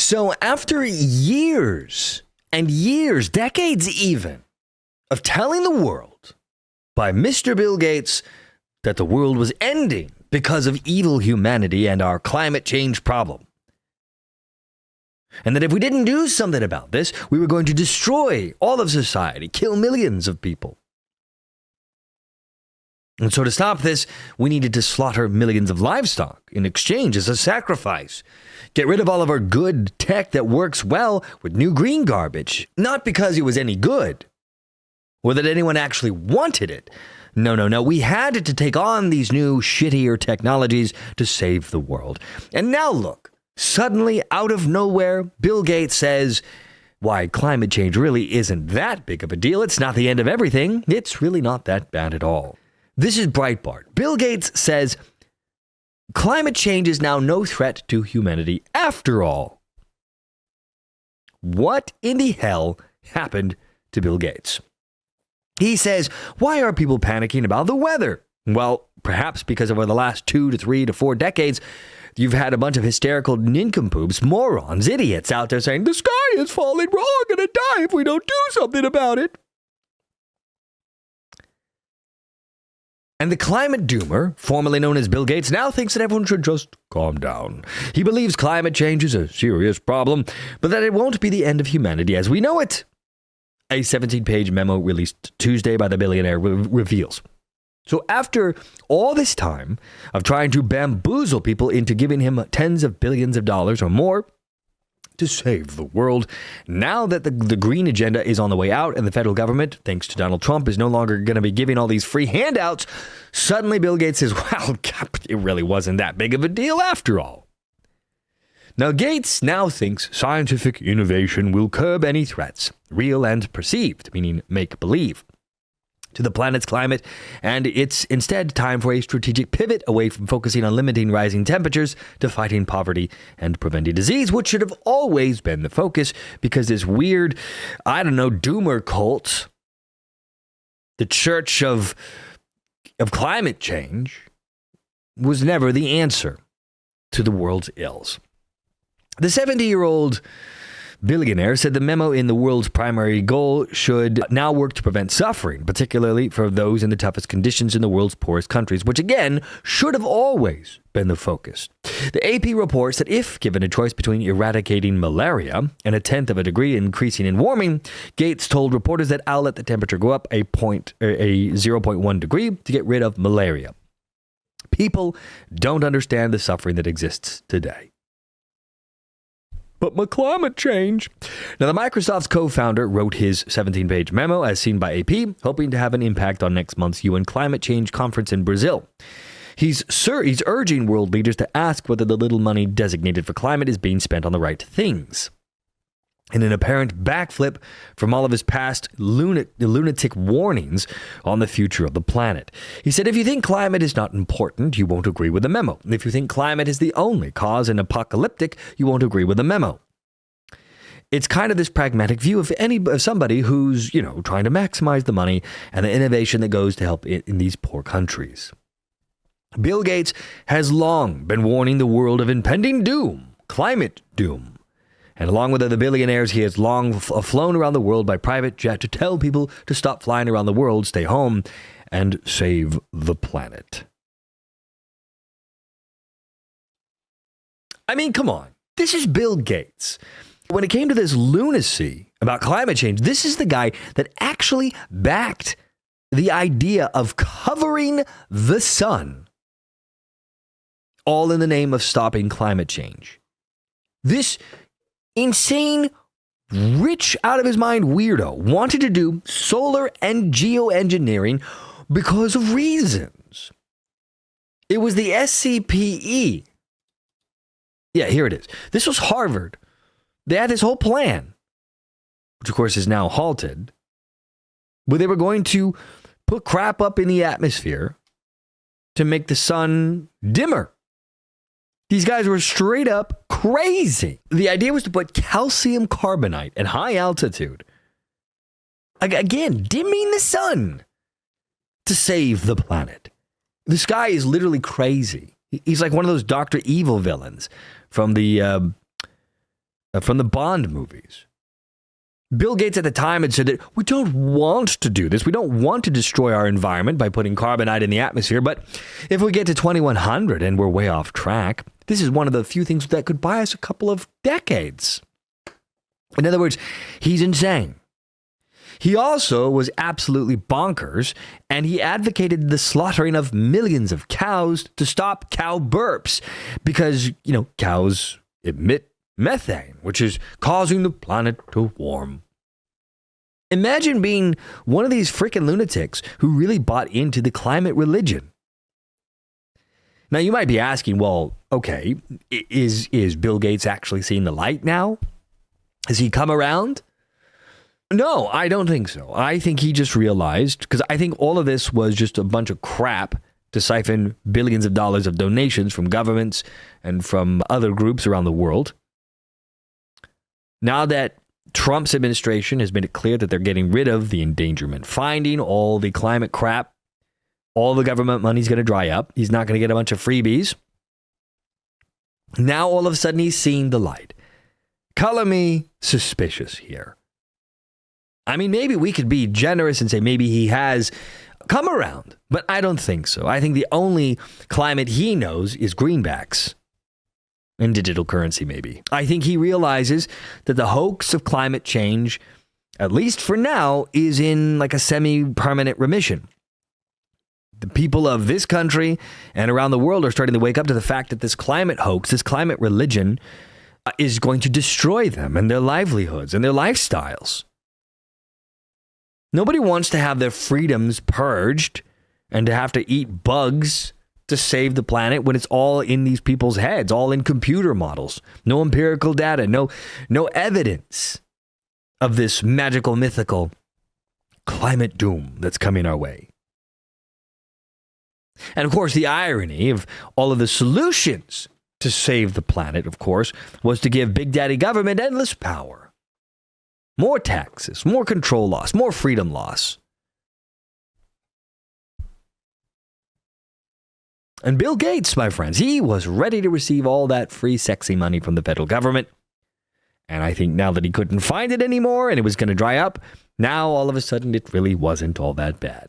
So after years and years, decades even, of telling the world by Mr. Bill Gates that the world was ending because of evil humanity and our climate change problem, and that if we didn't do something about this, we were going to destroy all of society, kill millions of people. And so to stop this, we needed to slaughter millions of livestock in exchange as a sacrifice. Get rid of all of our good tech that works well with new green garbage. Not because it was any good, or that anyone actually wanted it. No. We had to take on these new, shittier technologies to save the world. And now look, suddenly out of nowhere, Bill Gates says, why, climate change really isn't that big of a deal. It's not the end of everything. It's really not that bad at all. This is Breitbart. Bill Gates says, climate change is now no threat to humanity after all. What in the hell happened to Bill Gates? He says, why are people panicking about the weather? Well, perhaps because over the last 2 to 3 to 4 decades, you've had a bunch of hysterical nincompoops, morons, idiots out there saying, the sky is falling, we're all going to die if we don't do something about it. And the climate doomer, formerly known as Bill Gates, now thinks that everyone should just calm down. He believes climate change is a serious problem, but that it won't be the end of humanity as we know it. A 17-page memo released Tuesday by the billionaire reveals. So after all this time of trying to bamboozle people into giving him tens of billions of dollars or more to save the world, now that the green agenda is on the way out and the federal government, thanks to Donald Trump, is no longer going to be giving all these free handouts, suddenly Bill Gates says, well, it really wasn't that big of a deal after all. Now, Gates now thinks scientific innovation will curb any threats, real and perceived, meaning make-believe, to the planet's climate, and it's instead time for a strategic pivot away from focusing on limiting rising temperatures to fighting poverty and preventing disease, which should have always been the focus, because this weird, doomer cult, the church of climate change, was never the answer to the world's ills. The 70-year-old billionaire said the memo in the world's primary goal should now work to prevent suffering, particularly for those in the toughest conditions in the world's poorest countries, which again should have always been the focus. The AP reports that if given a choice between eradicating malaria and a tenth of a degree increasing in warming, Gates told reporters that I'll let the temperature go up a 0.1 degree to get rid of malaria. People don't understand the suffering that exists today. But my climate change. Now, the Microsoft's co-founder wrote his 17-page memo, as seen by AP, hoping to have an impact on next month's UN climate change conference in Brazil. He's urging world leaders to ask whether the little money designated for climate is being spent on the right things. In an apparent backflip from all of his past lunatic warnings on the future of the planet. He said, if you think climate is not important, you won't agree with the memo. If you think climate is the only cause and apocalyptic, you won't agree with the memo. It's kind of this pragmatic view of somebody who's, trying to maximize the money and the innovation that goes to help in these poor countries. Bill Gates has long been warning the world of impending doom, climate doom. And along with other billionaires, he has long flown around the world by private jet to tell people to stop flying around the world, stay home, and save the planet. I mean, come on. This is Bill Gates. When it came to this lunacy about climate change, this is the guy that actually backed the idea of covering the sun, all in the name of stopping climate change. This insane, rich out of his mind weirdo wanted to do solar and geoengineering because of reasons. It was the SCPE. Yeah, here it is. This was Harvard. They had this whole plan, which of course is now halted, where they were going to put crap up in the atmosphere to make the sun dimmer. These guys were straight up crazy. The idea was to put calcium carbonate at high altitude. Again, dimming the sun to save the planet. This guy is literally crazy. He's like one of those Dr. Evil villains from the from the Bond movies. Bill Gates at the time had said that we don't want to do this. We don't want to destroy our environment by putting carbonite in the atmosphere. But if we get to 2100 and we're way off track, this is one of the few things that could buy us a couple of decades. In other words, he's insane. He also was absolutely bonkers, and he advocated the slaughtering of millions of cows to stop cow burps because, cows emit methane, which is causing the planet to warm. Imagine being one of these freaking lunatics who really bought into the climate religion. Now, you might be asking, well, okay, is Bill Gates actually seeing the light now? Has he come around? No, I don't think so. I think he just realized, because I think all of this was just a bunch of crap to siphon billions of dollars of donations from governments and from other groups around the world. Now that Trump's administration has made it clear that they're getting rid of the endangerment finding, all the climate crap, all the government money's going to dry up. He's not going to get a bunch of freebies. Now all of a sudden he's seeing the light. Color me suspicious here. I mean, maybe we could be generous and say maybe he has come around, but I don't think so. I think the only climate he knows is greenbacks and digital currency, maybe. I think he realizes that the hoax of climate change, at least for now, is in like a semi-permanent remission. The people of this country and around the world are starting to wake up to the fact that this climate hoax, this climate religion, is going to destroy them and their livelihoods and their lifestyles. Nobody wants to have their freedoms purged and to have to eat bugs to save the planet when it's all in these people's heads, all in computer models. No empirical data, no evidence of this magical, mythical climate doom that's coming our way. And of course, the irony of all of the solutions to save the planet, of course, was to give Big Daddy government endless power. More taxes, more control loss, more freedom loss. And Bill Gates, my friends, he was ready to receive all that free, sexy money from the federal government. And I think now that he couldn't find it anymore and it was going to dry up, now all of a sudden it really wasn't all that bad.